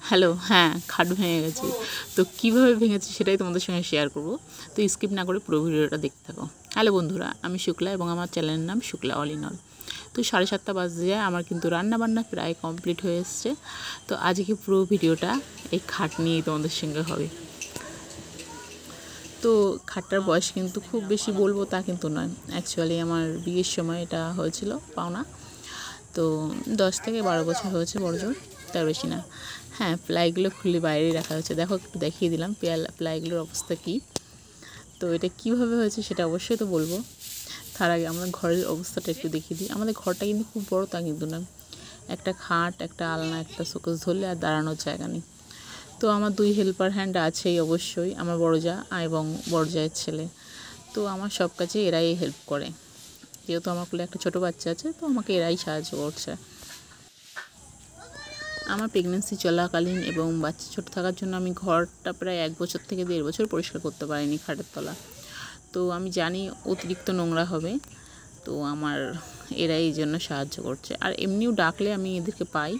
Hello, হ্যাঁ, খাট ভেঙে গেছে। তো কীভাবে ভেঙেছে সেটাই তোমাদের সঙ্গে শেয়ার করব। তো স্কিপ না করে পুরো ভিডিওটা দেখতে থাকো। হ্যালো বন্ধুরা, আমি শুক্লা এবং আমার চ্যানেলের নাম শুক্লা অল ইন অল। তো 7:30 বাজে যায়, আমার কিন্তু রান্নাবান্না প্রায় কমপ্লিট হয়ে এসছে। তো আজকে পুরো ভিডিওটা এই খাট নিয়েই তোমাদের সঙ্গে হবে। তো খাটটার বয়স কিন্তু খুব বেশি বলবো তা কিন্তু নয়। অ্যাকচুয়ালি আমার বিয়ের সময় এটা হয়েছিল পাওনা। তো 10 থেকে 12 বছর হয়েছে বড়জোর, তার বেশি না। হ্যাঁ, প্লাইগুলো খুলে বাইরেই রাখা হয়েছে। দেখো, একটু দেখিয়ে দিলাম প্লাইগুলোর অবস্থা কী। তো এটা কীভাবে হয়েছে সেটা অবশ্যই তো বলবো। তার আগে আমরা ঘরের অবস্থাটা একটু দেখিয়ে দিই। আমাদের ঘরটা কিন্তু খুব বড় তা কিন্তু না। একটা খাট, একটা আলনা, একটা শোকেস ধরলে আর দাঁড়ানোর জায়গা নেই। তো আমার 2 হেল্পার হ্যান্ড আছেই অবশ্যই, আমার বড় জা এবং বড় জায়ের ছেলে। তো আমার সব কাজে এরাই হেল্প করে। যেহেতু আমার কোলে একটা ছোটো বাচ্চা আছে, তো আমাকে এরাই সাহায্য করছে। আমার প্রেগনেন্সি চলাকালীন এবং বাচ্চা ছোটো থাকার জন্য আমি ঘরটা প্রায় 1 বছর থেকে 1.5 বছর পরিষ্কার করতে পারিনি, খাটের তলা। তো আমি জানি অতিরিক্ত নোংরা হবে, তো আমার এরাই এই জন্য সাহায্য করছে। আর এমনিও ডাকলে আমি এদেরকে পাই,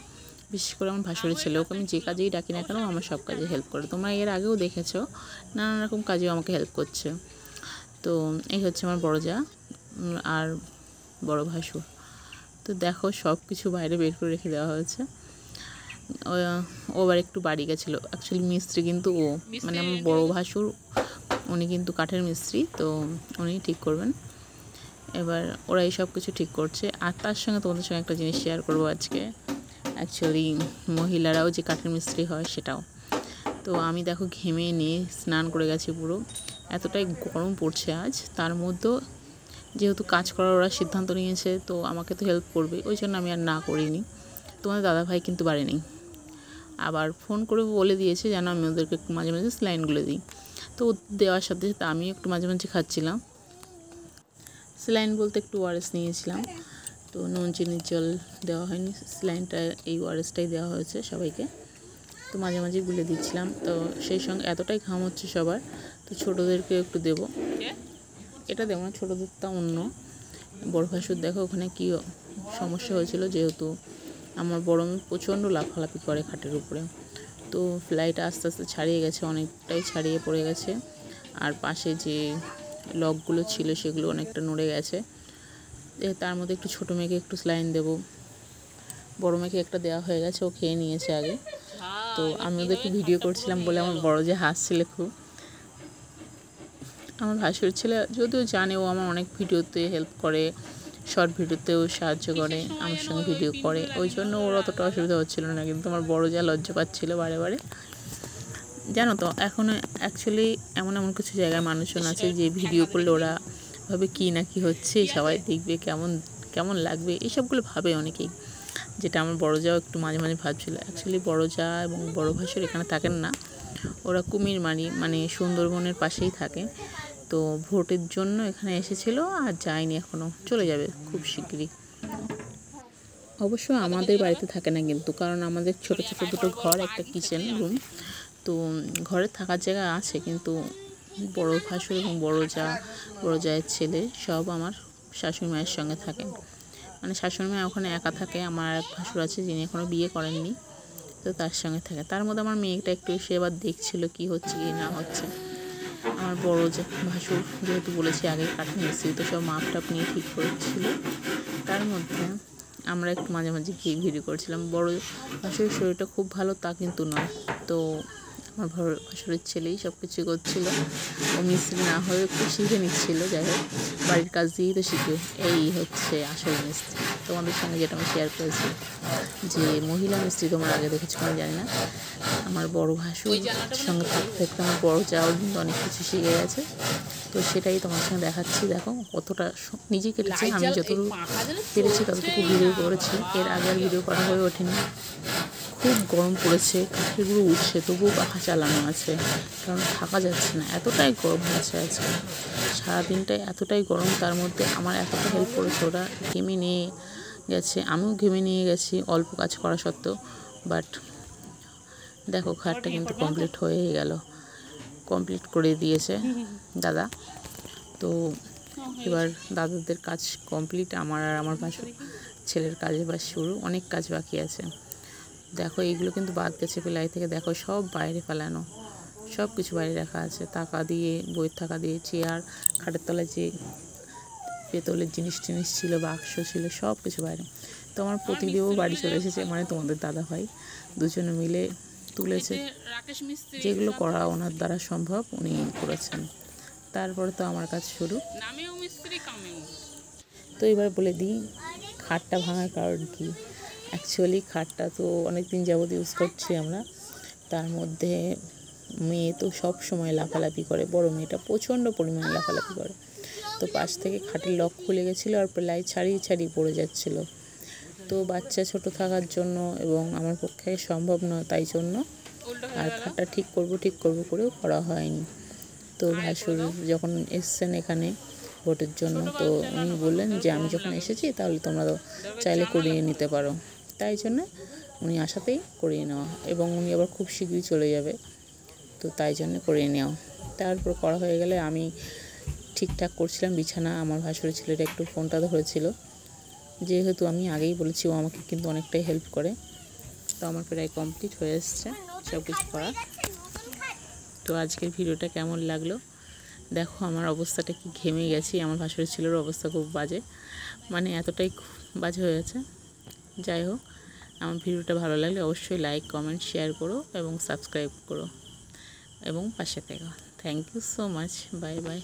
বিশেষ করে আমার ভাসুরের ছেলে। ওকে আমি যে কাজেই ডাকি না কেন আমার সব কাজে হেল্প করে। তোমরা এর আগেও দেখেছো, নানান রকম কাজেও আমাকে হেল্প করছে। তো এই হচ্ছে আমার বড় জা আর বড় ভাসুর। তো দেখো, সব কিছু বাইরে বের করে রেখে দেওয়া হয়েছে। ও আবার একটু বাড়ি গেছিলো। অ্যাকচুয়ালি মিস্ত্রি কিন্তু ও, মানে আমার বড় ভাসুর, উনি কিন্তু কাঠের মিস্ত্রি, তো উনি ঠিক করবেন। এবার ওরা এই সব কিছু ঠিক করছে। আর তার সঙ্গে তোমাদের সঙ্গে একটা জিনিস শেয়ার করবো আজকে। অ্যাকচুয়ালি মহিলারাও যে কাঠের মিস্ত্রি হয় সেটাও। তো আমি দেখো ঘেমে নিয়ে স্নান করে গেছি পুরো। এতটাই গরম পড়ছে আজ, তার মধ্যেও যেহেতু কাজ করার ওরা সিদ্ধান্ত নিয়েছে, তো আমাকে তো হেল্প করবে, ওই জন্য আমি আর না করিনি। তোমাদের দাদাভাই কিন্তু বাড়ি নেই। আবার ফোন করে বলে দিয়েছে যেন আমি ওদেরকে একটু মাঝে মাঝে স্যালাইনগুলো দিই। তো দেওয়ার সাথে সাথে আমিও একটু মাঝে মাঝে খাচ্ছিলাম। স্যালাইন বলতে একটু ওআরএস নিয়েছিলাম। তো নুন চিনির জল দেওয়া হয়নি, স্যালাইনটা এই ওআরএসটাই দেওয়া হয়েছে সবাইকে। তো মাঝে মাঝে গুলে দিচ্ছিলাম। তো সেই সঙ্গে এতটাই ঘাম হচ্ছে সবার, তো ছোটোদেরকে একটু দেবো। এটা দেবো না, ছোটোদেরটা অন্য। বড় ভাসুর দেখো ওখানে কী সমস্যা হয়েছিল, যেহেতু আমার বড় মেয়ে প্রচণ্ড লাফালাফি করে খাটের উপরে। তো ফ্লাইটা আস্তে আস্তে ছাড়িয়ে গেছে, অনেকটাই ছাড়িয়ে পড়ে গেছে। আর পাশে যে লকগুলো ছিল সেগুলো অনেকটা নড়ে গেছে। তার মধ্যে একটু ছোটো মেয়েকে একটু স্যালাইন দেবো। বড় মেয়েকে একটা দেওয়া হয়ে গেছে, ও খেয়ে নিয়েছে আগে। তো আমি ওদেরকে ভিডিও করছিলাম বলে আমার বড় যে হাসছিল খুব। আমার ভাসুর ছেলে যদিও জানে, ও আমার অনেক ভিডিওতে হেল্প করে, শর্ট ভিডিওতেও সাহায্য করে, আমার সঙ্গে ভিডিও করে, ওই জন্য ওর অতটা অসুবিধা হচ্ছিলো না। কিন্তু আমার বড় যা লজ্জা পাচ্ছিলো বারে বারে। জানো তো, এখন অ্যাকচুয়ালি এমন এমন কিছু জায়গায় মানুষজন আছে যে ভিডিও করলে ওরা ভাবে কী না কী হচ্ছে, সবাই দেখবে, কেমন কেমন লাগবে, এইসবগুলো ভাবে অনেকেই। যেটা আমার বড় যাও একটু মাঝে মাঝে ভাবছিলো। অ্যাকচুয়ালি বড় যা এবং বড় ভাসুর এখানে থাকেন না, ওরা কুমিরমারি মানে সুন্দরবনের পাশেই থাকে। তো ভোটের জন্য এখানে এসেছিলো, আর যায়নি এখনও, চলে যাবে খুব শিগগিরই। অবশ্য আমাদের বাড়িতে থাকে না কিন্তু, কারণ আমাদের ছোট ছোট দুটো ঘর, একটা কিচেন রুম। তো ঘরে থাকার জায়গা আছে, কিন্তু বড় ভাসুর এবং বড় জায়ের ছেলে সব আমার শাশুড়ি মায়ের সঙ্গে থাকেন। মানে শাশুড়ি মা ওখানে একা থাকে, আমার এক ভাসুর আছে যিনি এখনও বিয়ে করেননি, তো তার সঙ্গে থাকে। তার মধ্যে আমার মেয়েটা একটু এসে এবার দেখছিল কী হচ্ছে কী না হচ্ছে। আমার বড় যে ভাসুর যেহেতু বলেছি আগে কাঠের মিস্ত্রি, তো সব মাপ টাপ নিয়ে ঠিক করেছিল। তার মধ্যে আমরা একটু মাঝে মাঝে গিয়ে ভিডিও করছিলাম। বড় ভাসুরের শরীরটা খুব ভালো তা কিন্তু নয়, তো আমার ভাসুরের ছেলেই সব কিছু করছিলো। ও মিস্ত্রি না হয়ে একটু শিখে নিচ্ছিলো। যাই হোক, বাড়ির কাজ দিয়েই তো শিখবে। এই হচ্ছে আসল মিস্ত্রি। তোমাদের সঙ্গে যেটা আমি শেয়ার করেছি, যে মহিলা মিস্ত্রি তোমরা আগে দেখেছো আমি জানি না। আমার বড় ভাসুর সঙ্গে থাকতে থাকতে আমার বড় যাও কিন্তু অনেক কিছু শিখে গেছে। তো সেটাই তোমার সঙ্গে দেখাচ্ছি। দেখো কতটা নিজে কেটেছে, আমি যতটুকু পেরেছি ততটুকু ভিডিও করেছি, এর আগে আর ভিডিও করা হয়ে ওঠেনি। খুব গরম পড়েছে, কাঠেরগুলো উঠছে, তবুও পাখা চালানো আছে, কারণ থাকা যাচ্ছে না, এতটাই গরম হয়েছে আজকে। সারাদিনটাই এতটাই গরম, তার মধ্যে আমার এতটা হেল্প করেছে ওরা, ঘেমে নিয়ে গেছে, আমিও ঘেমে নিয়ে গেছি অল্প কাজ করা সত্ত্বেও। বাট দেখো, খাটটা কিন্তু কমপ্লিট হয়েই গেল, কমপ্লিট করে দিয়েছে দাদা। তো এবার দাদাদের কাজ কমপ্লিট, আমার আর আমার ভাসুর ছেলের কাজ এবার শুরু, অনেক কাজ বাকি আছে। দেখো এইগুলো কিন্তু বাদ গেছে প্লাই থেকে, দেখো সব বাইরে ফেলানো, সব কিছু বাইরে রাখা আছে, টাকা দিয়ে, বইয়ের টাকা দিয়ে, চেয়ার, খাটের তলায় যে পেতলের জিনিস টিনিস ছিল, বাক্স ছিল, সব কিছু বাইরে। তো আমার প্রতিদেবও বাড়ি চলে এসেছে, মানে তোমাদের দাদা ভাই দুজনে মিলে তুলেছে, যেগুলো করা ওনার দ্বারা সম্ভব উনি করেছেন। তারপরে তো আমার কাজ শুরু। তো এবার বলে দিই খাটটা ভাঙার কারণ কি। অ্যাকচুয়ালি খাটটা তো অনেক দিন যাবত ইউজ করছি আমরা, তার মধ্যে মেয়ে তো সব সময় লাফালাফি করে, বড় মেয়েটা প্রচণ্ড পরিমাণে লাফালাফি করে। তো পাশ থেকে খাটের লক খুলে গেছিলো আর প্লাই ছাড়িয়ে ছাড়িয়ে পড়ে যাচ্ছিলো। তো বাচ্চা ছোট থাকার জন্য এবং আমার পক্ষে সম্ভব নয়, তাই জন্য আর খাটটা ঠিক করব করেও করা হয়নি। তো ভাসুর যখন এসছেন এখানে ভোটের জন্য, তো উনি বললেন যে আমি যখন এসেছি তাহলে তোমরা চাইলে করিয়ে নিতে পারো, তাই জন্য উনি আসাতেই করিয়ে নেওয়া, এবং উনি আবার খুব শীঘ্রই চলে যাবে, তো তাই জন্য করিয়ে নেওয়া। তারপর করা হয়ে গেলে আমি ঠিকঠাক করছিলাম বিছানা, আমার ভাসুরের ছেলেটা একটু ফোনটা ধরেছিল, যেহেতু আমি আগেই বলেছি ও আমাকে কিন্তু অনেকটাই হেল্প করে। তো আমার প্রায় কমপ্লিট হয়ে এসছে সব কিছু করা। তো আজকের ভিডিওটা কেমন লাগলো দেখো, আমার অবস্থাটা কি ঘেমে গেছি, আমার ভাসুরের ছেলের অবস্থা খুব বাজে, মানে এতটাই বাজে হয়েছে। যাই হোক, আমার ভিডিওটা ভালো লাগলে অবশ্যই লাইক, কমেন্ট, শেয়ার করো এবং সাবস্ক্রাইব করো এবং পাশে থেকো। Thank you so much, bye by.